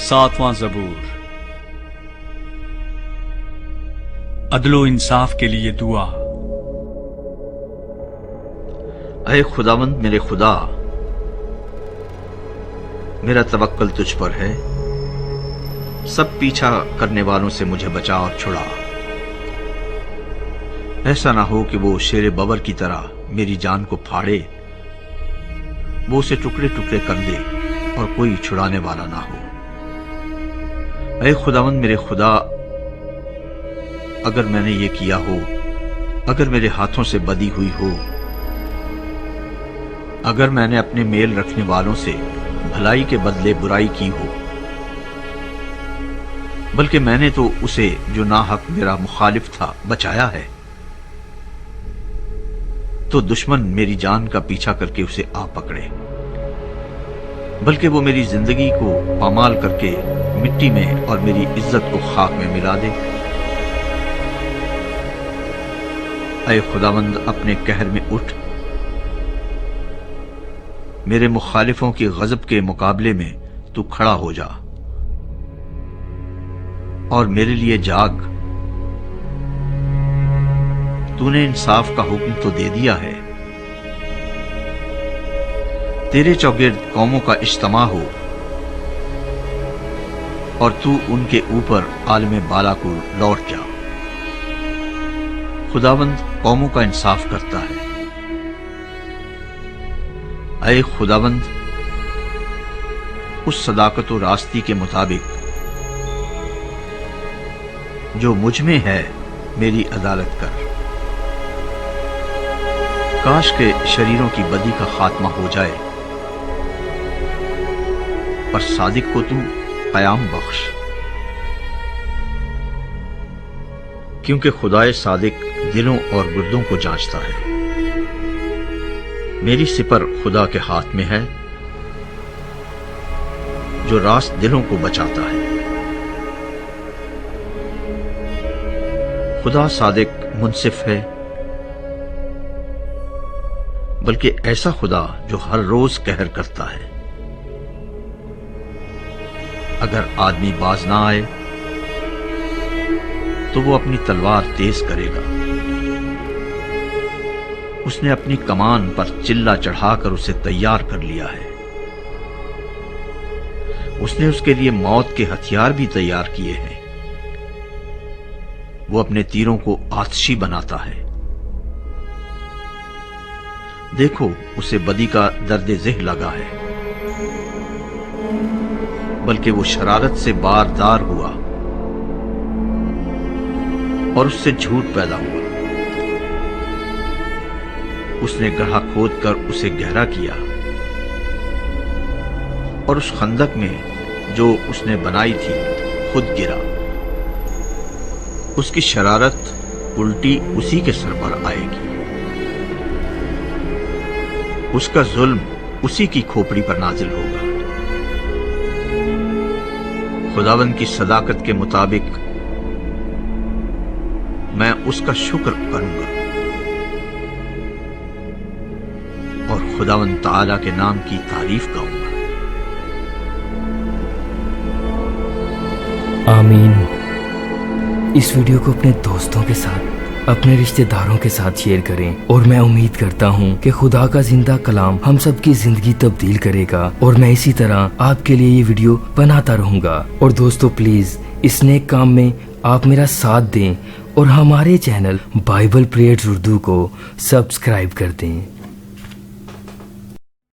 7واں زبور۔ عدل و انصاف کے لیے دعا۔ اے خداوند میرے خدا، میرا توکل تجھ پر ہے، سب پیچھا کرنے والوں سے مجھے بچا اور چھڑا۔ ایسا نہ ہو کہ وہ شیر ببر کی طرح میری جان کو پھاڑے، وہ اسے ٹکڑے ٹکڑے کر دے اور کوئی چھڑانے والا نہ ہو۔ اے خداوند میرے خدا، اگر میں نے یہ کیا ہو، اگر میرے ہاتھوں سے بدی ہوئی ہو، اگر میں نے اپنے میل رکھنے والوں سے بھلائی کے بدلے برائی کی ہو، بلکہ میں نے تو اسے جو ناحق میرا مخالف تھا بچایا ہے، تو دشمن میری جان کا پیچھا کر کے اسے آ پکڑے، بلکہ وہ میری زندگی کو پامال کر کے مٹی میں اور میری عزت کو خاک میں ملا دے۔ اے خداوند اپنے قہر میں اٹھ، میرے مخالفوں کی غضب کے مقابلے میں تو کھڑا ہو جا اور میرے لیے جاگ۔ تو نے انصاف کا حکم تو دے دیا ہے، تیرے چوگرد قوموں کا اجتماع ہو اور تو ان کے اوپر عالم بالا کو لوٹ جا۔ خداوند قوموں کا انصاف کرتا ہے۔ اے خداوند اس صداقت و راستی کے مطابق جو مجھ میں ہے میری عدالت کر۔ کاش کہ شریروں کی بدی کا خاتمہ ہو جائے، پر صادق کو تو قیام بخش، کیونکہ خدائے صادق دلوں اور گردوں کو جانچتا ہے۔ میری سپر خدا کے ہاتھ میں ہے جو راست دلوں کو بچاتا ہے۔ خدا صادق منصف ہے، بلکہ ایسا خدا جو ہر روز قہر کرتا ہے۔ اگر آدمی باز نہ آئے تو وہ اپنی تلوار تیز کرے گا۔ اس نے اپنی کمان پر چلا چڑھا کر اسے تیار کر لیا ہے۔ اس نے اس کے لیے موت کے ہتھیار بھی تیار کیے ہیں۔ وہ اپنے تیروں کو آتشی بناتا ہے۔ دیکھو اسے بدی کا درد ذہ لگا ہے، بلکہ وہ شرارت سے باردار ہوا اور اس سے جھوٹ پیدا ہوا۔ اس نے گڑھا کھود کر اسے گہرا کیا اور اس خندق میں جو اس نے بنائی تھی خود گرا۔ اس کی شرارت الٹی اسی کے سر پر آئے گی، اس کا ظلم اسی کی کھوپڑی پر نازل ہوگا۔ خداوند کی صداقت کے مطابق میں اس کا شکر کروں گا اور خداوند تعالی کے نام کی تعریف گاؤں گا۔ آمین۔ اس ویڈیو کو اپنے دوستوں کے ساتھ، اپنے رشتہ داروں کے ساتھ شیئر کریں، اور میں امید کرتا ہوں کہ خدا کا زندہ کلام ہم سب کی زندگی تبدیل کرے گا، اور میں اسی طرح آپ کے لیے یہ ویڈیو بناتا رہوں گا۔ اور دوستو پلیز اس نیک کام میں آپ میرا ساتھ دیں اور ہمارے چینل بائبل پریئرز اردو کو سبسکرائب کر دیں۔